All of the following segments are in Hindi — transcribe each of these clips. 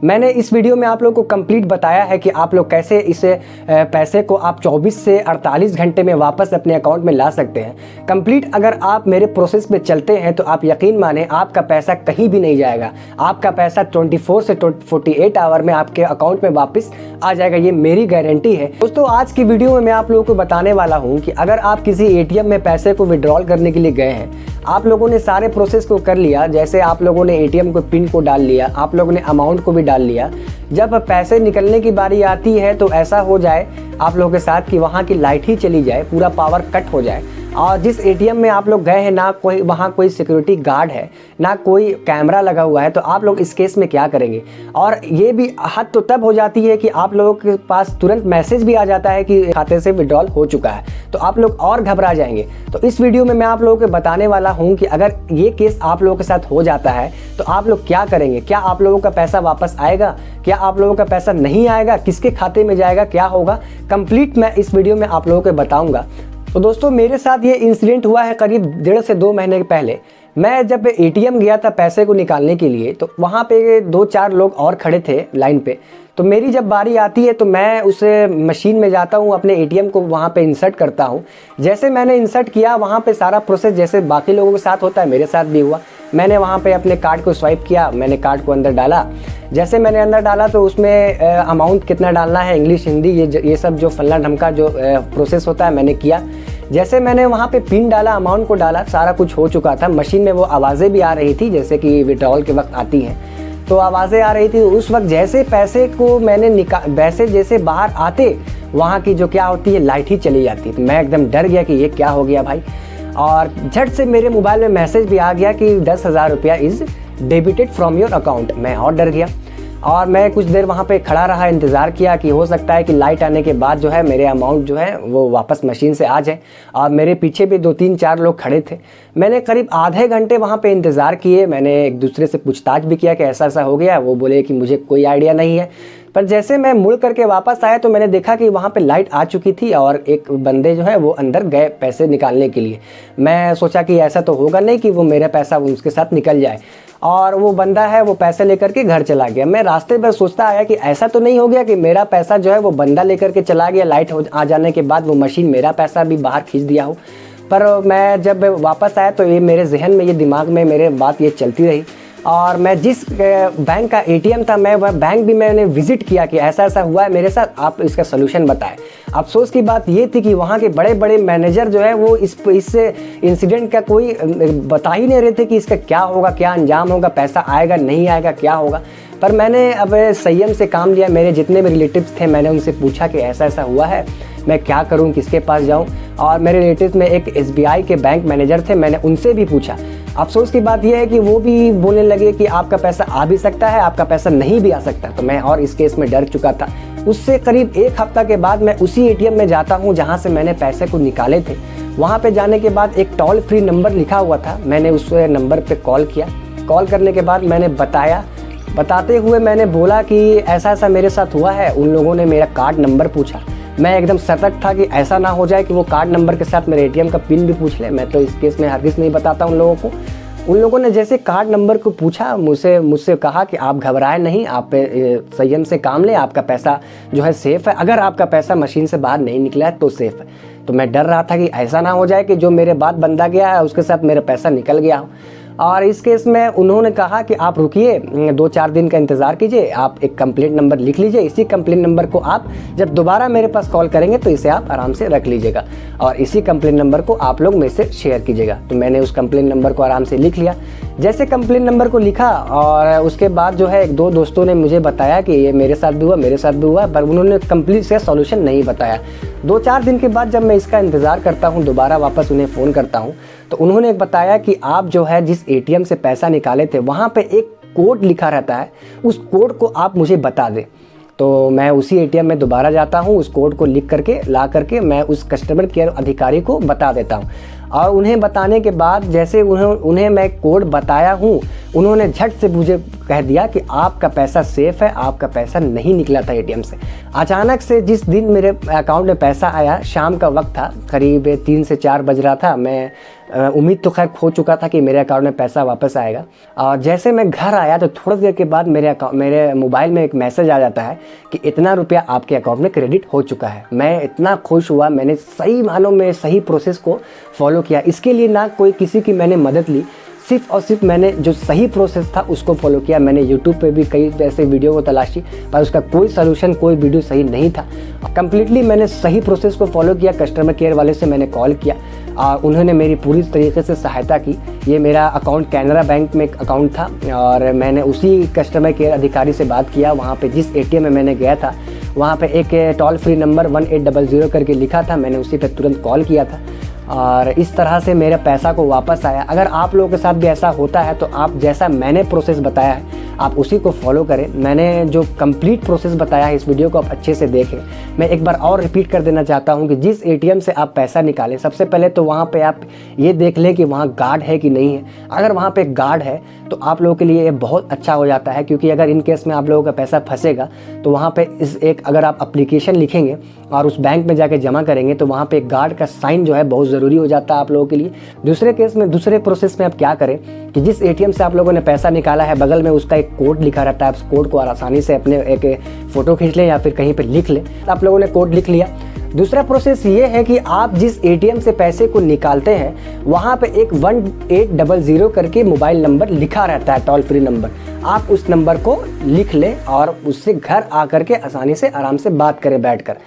मैंने इस वीडियो में आप लोगों को कंप्लीट बताया है कि आप लोग कैसे इस पैसे को आप 24 से 48 घंटे में वापस अपने अकाउंट में ला सकते हैं। कंप्लीट अगर आप मेरे प्रोसेस पे चलते हैं तो आप यकीन माने आपका पैसा कहीं भी नहीं जाएगा। आपका पैसा 24 से 48 आवर में आपके अकाउंट में वापस आ जाएगा, ये मेरी गारंटी है। दोस्तों आज की वीडियो में मैं आप लोगों को बताने वाला हूँ कि अगर आप किसी एटीएम में पैसे को विड्रॉल करने के लिए गए हैं, आप लोगों ने सारे प्रोसेस को कर लिया, जैसे आप लोगों ने एटीएम को पिन को डाल लिया, आप लोगों ने अमाउंट को भी डाल लिया। जब पैसे निकलने की बारी आती है तो ऐसा हो जाए आप लोगों के साथ कि वहाँ की लाइट ही चली जाए, पूरा पावर कट हो जाए। और जिस एटीएम में आप लोग गए हैं ना कोई वहाँ कोई सिक्योरिटी गार्ड है, ना कोई कैमरा लगा हुआ है, तो आप लोग इस केस में क्या करेंगे। और ये भी हद तो तब हो जाती है कि आप लोगों के पास तुरंत मैसेज भी आ जाता है कि खाते से विड्रॉल हो चुका है, तो आप लोग और घबरा जाएंगे। तो इस वीडियो में मैं आप लोगों को बताने वाला हूँ कि अगर ये केस आप लोगों के साथ हो जाता है तो आप लोग क्या करेंगे। क्या आप लोगों का पैसा वापस आएगा, क्या आप लोगों का पैसा नहीं आएगा, किसके खाते में जाएगा, क्या होगा, कंप्लीट मैं इस वीडियो में आप लोगों को बताऊंगा। तो दोस्तों मेरे साथ ये इंसिडेंट हुआ है करीब 1.5 से 2 महीने पहले। मैं जब एटीएम गया था पैसे को निकालने के लिए, तो वहाँ पे 2-4 लोग और खड़े थे लाइन पे। तो मेरी जब बारी आती है तो मैं उस मशीन में जाता हूँ, अपने एटीएम को वहाँ पे इंसर्ट करता हूँ। जैसे मैंने इंसर्ट किया वहाँ पे सारा प्रोसेस जैसे बाकी लोगों के साथ होता है मेरे साथ भी हुआ। मैंने वहाँ पे अपने कार्ड को स्वाइप किया, मैंने कार्ड को अंदर डाला। जैसे मैंने अंदर डाला तो उसमें अमाउंट कितना डालना है, इंग्लिश हिंदी ये सब जो फल्ला ढमका जो प्रोसेस होता है मैंने किया। जैसे मैंने वहाँ पे पिन डाला, अमाउंट को डाला, सारा कुछ हो चुका था। मशीन में वो आवाज़ें भी आ रही थी जैसे कि विड्रॉल के वक्त आती हैं, तो आवाज़ें आ रही थी। उस वक्त जैसे पैसे को मैंने वैसे जैसे बाहर आते वहाँ की जो क्या होती है लाइट ही चली जाती। तो मैं एकदम डर गया कि ये क्या हो गया भाई। और झट से मेरे मोबाइल में मैसेज भी आ गया कि 10,000 रुपया is debited from your account. मैं और डर गया और मैं कुछ देर वहाँ पे खड़ा रहा, इंतज़ार किया कि हो सकता है कि लाइट आने के बाद जो है मेरे अमाउंट जो है वो वापस मशीन से आ जाए। और मेरे पीछे भी 2-3-4 लोग खड़े थे। मैंने करीब आधे घंटे वहाँ पे इंतज़ार किए। मैंने एक दूसरे से पूछताछ भी किया कि ऐसा ऐसा हो गया। वो बोले कि मुझे कोई आइडिया नहीं है। पर जैसे मैं मुड़ करके वापस आया तो मैंने देखा कि वहाँ पे लाइट आ चुकी थी और एक बंदे जो है वो अंदर गए पैसे निकालने के लिए। मैं सोचा कि ऐसा तो होगा नहीं कि वो मेरा पैसा उसके साथ निकल जाए, और वो बंदा है वो पैसे लेकर के घर चला गया। मैं रास्ते पर सोचता आया कि ऐसा तो नहीं हो गया कि मेरा पैसा जो है वो बंदा लेकर के चला गया, लाइट आ जाने के बाद वो मशीन मेरा पैसा भी बाहर खींच दिया हो। पर मैं जब वापस आया तो ये मेरे जहन में, ये दिमाग में मेरे बात ये चलती रही। और मैं जिस बैंक का एटीएम था मैं वह बैंक भी मैंने विजिट किया कि ऐसा ऐसा हुआ है मेरे साथ, आप इसका सलूशन बताएं। अफसोस की बात ये थी कि वहाँ के बड़े बड़े मैनेजर जो है वो इस इंसिडेंट का कोई बता ही नहीं रहे थे कि इसका क्या होगा, क्या अंजाम होगा, पैसा आएगा नहीं आएगा, क्या होगा। पर मैंने अब संयम से काम लिया। मेरे जितने भी रिलेटिव्स थे मैंने उनसे पूछा कि ऐसा ऐसा हुआ है, मैं क्या करूं, किसके पास जाऊं। और मेरे रिलेटिव्स में एक SBI के बैंक मैनेजर थे, मैंने उनसे भी पूछा। अफसोस की बात यह है कि वो भी बोलने लगे कि आपका पैसा आ भी सकता है, आपका पैसा नहीं भी आ सकता। तो मैं और इस केस में डर चुका था। उससे करीब 1 हफ्ता के बाद मैं उसी एटीएम में जाता हूँ जहाँ से मैंने पैसे को निकाले थे। वहाँ पे जाने के बाद एक टोल फ्री नंबर लिखा हुआ था, मैंने उस नंबर पर कॉल किया। कॉल करने के बाद मैंने बताते हुए मैंने बोला कि ऐसा ऐसा मेरे साथ हुआ है। उन लोगों ने मेरा कार्ड नंबर पूछा। मैं एकदम सतर्क था कि ऐसा ना हो जाए कि वो कार्ड नंबर के साथ मेरे एटीएम का पिन भी पूछ ले। मैं तो इस केस में हरगिज़ नहीं बताता उन लोगों को। उन लोगों ने जैसे कार्ड नंबर को पूछा मुझसे कहा कि आप घबराएं नहीं, आप संयम से काम लें, आपका पैसा जो है सेफ़ है। अगर आपका पैसा मशीन से बाहर नहीं निकला है तो सेफ़ है। तो मैं डर रहा था कि ऐसा ना हो जाए कि जो मेरे बाद बंदा गया है उसके साथ मेरा पैसा निकल गया हो। और इस केस में उन्होंने कहा कि आप रुकिए, 2-4 दिन का इंतज़ार कीजिए, आप एक कंप्लेंट नंबर लिख लीजिए। इसी कंप्लेंट नंबर को आप जब दोबारा मेरे पास कॉल करेंगे तो इसे आप आराम से रख लीजिएगा और इसी कंप्लेंट नंबर को आप लोग मेरे से शेयर कीजिएगा। तो मैंने उस कंप्लेंट नंबर को आराम से लिख लिया। जैसे कंप्लेंट नंबर को लिखा और उसके बाद जो है 1-2 दोस्तों ने मुझे बताया कि ये मेरे साथ भी हुआ, पर उन्होंने कंप्लीट से सॉल्यूशन नहीं बताया। 2-4 दिन के बाद जब मैं इसका इंतज़ार करता हूँ, दोबारा वापस उन्हें फ़ोन करता हूँ, तो उन्होंने बताया कि आप जो है जिस एटीएम से पैसा निकाले थे वहाँ पे एक कोड लिखा रहता है, उस कोड को आप मुझे बता दें। तो मैं उसी एटीएम में दोबारा जाता हूँ, उस कोड को लिख करके ला करके मैं उस कस्टमर केयर अधिकारी को बता देता हूँ। और उन्हें बताने के बाद जैसे उन्हें मैं कोड बताया हूँ, उन्होंने झट से मुझे कह दिया कि आपका पैसा सेफ़ है, आपका पैसा नहीं निकला था एटीएम से। अचानक से जिस दिन मेरे अकाउंट में पैसा आया, शाम का वक्त था, करीब 3 से 4 बज रहा था। मैं उम्मीद तो खैर खो चुका था कि मेरे अकाउंट में पैसा वापस आएगा। और जैसे मैं घर आया तो थोड़ी देर के बाद मेरे मोबाइल में एक मैसेज आ जाता है कि इतना रुपया आपके अकाउंट में क्रेडिट हो चुका है। मैं इतना खुश हुआ, मैंने सही मानों में सही प्रोसेस को फॉलो किया। इसके लिए ना कोई किसी की मैंने मदद ली, सिर्फ और सिर्फ मैंने जो सही प्रोसेस था उसको फॉलो किया। मैंने यूट्यूब पे भी कई ऐसे वीडियो को तलाशी, पर उसका कोई सलूशन, कोई वीडियो सही नहीं था। कम्प्लीटली मैंने सही प्रोसेस को फॉलो किया। कस्टमर केयर वाले से मैंने कॉल किया और उन्होंने मेरी पूरी तरीके से सहायता की। ये मेरा अकाउंट कैनरा बैंक में एक अकाउंट था और मैंने उसी कस्टमर केयर अधिकारी से बात किया। वहाँ पे जिस एटीएम में मैंने गया था, वहाँ पे एक टोल फ्री नंबर 1800 करके लिखा था। मैंने उसी पे तुरंत कॉल किया था और इस तरह से मेरे पैसा को वापस आया। अगर आप लोगों के साथ भी ऐसा होता है तो आप जैसा मैंने प्रोसेस बताया है आप उसी को फॉलो करें। मैंने जो कंप्लीट प्रोसेस बताया है, इस वीडियो को आप अच्छे से देखें। मैं एक बार और रिपीट कर देना चाहता हूं कि जिस एटीएम से आप पैसा निकालें, सबसे पहले तो वहां पे आप ये देख लें कि वहां गार्ड है कि नहीं है। अगर वहां पे गार्ड है तो आप लोगों के लिए ये बहुत अच्छा हो जाता है, क्योंकि अगर इन केस में आप लोगों का पैसा फंसेगा तो वहाँ पे अगर आप एप्लीकेशन लिखेंगे और उस बैंक में जाके जमा करेंगे तो वहाँ पे एक गार्ड का साइन जो है बहुत ज़रूरी हो जाता है आप लोगों के लिए। दूसरे केस में, दूसरे प्रोसेस में आप क्या करें कि जिस एटीएम से आप लोगों ने पैसा निकाला है, बगल में उसका एक कोड लिखा रहता है। आप उस कोड को आसानी से अपने एक फ़ोटो खींच लें या फिर कहीं पर लिख लें। आप लोगों ने कोड लिख लिया। दूसरा प्रोसेस ये है कि आप जिस एटीएम से पैसे को निकालते हैं वहाँ पे एक 1800 करके मोबाइल नंबर लिखा रहता है, टोल फ्री नंबर। आप उस नंबर को लिख लें और उससे घर आकर के आसानी से आराम से बात करें बैठकर।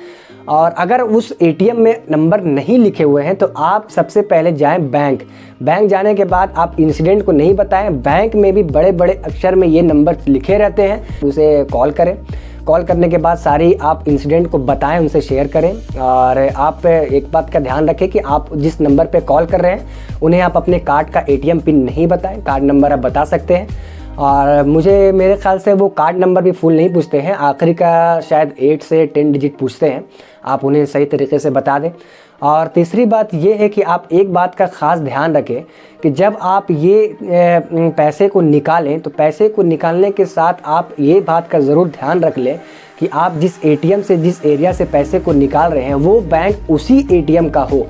और अगर उस एटीएम में नंबर नहीं लिखे हुए हैं तो आप सबसे पहले जाएं बैंक जाने के बाद आप इंसिडेंट को नहीं बताएं। बैंक में भी बड़े बड़े अक्षर में ये नंबर लिखे रहते हैं, उसे कॉल करें। कॉल करने के बाद सारी आप इंसिडेंट को बताएं, उनसे शेयर करें। और आप एक बात का ध्यान रखें कि आप जिस नंबर पे कॉल कर रहे हैं उन्हें आप अपने कार्ड का एटीएम पिन नहीं बताएं। कार्ड नंबर आप बता सकते हैं। और मेरे ख्याल से वो कार्ड नंबर भी फुल नहीं पूछते हैं, आखिरी का शायद 8 से 10 डिजिट पूछते हैं। आप उन्हें सही तरीके से बता दें। और तीसरी बात ये है कि आप एक बात का ख़ास ध्यान रखें कि जब आप ये पैसे को निकालें तो पैसे को निकालने के साथ आप ये बात का ज़रूर ध्यान रख लें कि आप जिस एटीएम से, जिस एरिया से पैसे को निकाल रहे हैं वो बैंक उसी एटीएम का हो।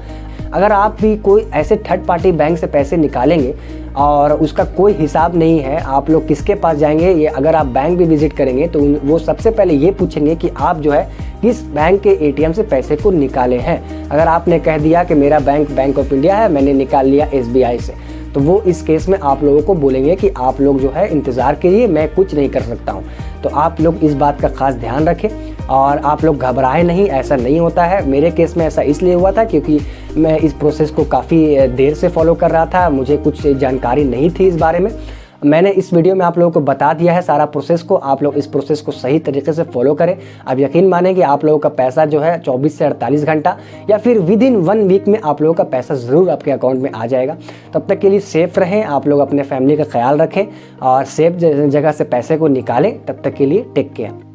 अगर आप भी कोई ऐसे थर्ड पार्टी बैंक से पैसे निकालेंगे और उसका कोई हिसाब नहीं है, आप लोग किसके पास जाएंगे? ये अगर आप बैंक भी विजिट करेंगे तो वो सबसे पहले ये पूछेंगे कि आप जो है किस बैंक के एटीएम से पैसे को निकाले हैं। अगर आपने कह दिया कि मेरा बैंक ऑफ इंडिया है, मैंने निकाल लिया SBI से, तो वो इस केस में आप लोगों को बोलेंगे कि आप लोग जो है इंतज़ार कीजिए, मैं कुछ नहीं कर सकता हूँ। तो आप लोग इस बात का ख़ास ध्यान रखें और आप लोग घबराएं नहीं, ऐसा नहीं होता है। मेरे केस में ऐसा इसलिए हुआ था क्योंकि मैं इस प्रोसेस को काफ़ी देर से फॉलो कर रहा था, मुझे कुछ जानकारी नहीं थी इस बारे में। मैंने इस वीडियो में आप लोगों को बता दिया है सारा प्रोसेस को। आप लोग इस प्रोसेस को सही तरीके से फॉलो करें। आप यकीन मानें कि आप लोगों का पैसा जो है 24 से 48 घंटा या फिर विदिन 1 वीक में आप लोगों का पैसा ज़रूर आपके अकाउंट में आ जाएगा। तब तक के लिए सेफ़ रहें, आप लोग अपने फैमिली का ख्याल रखें और सेफ जगह से पैसे को निकालें। तब तक के लिए टेक केयर।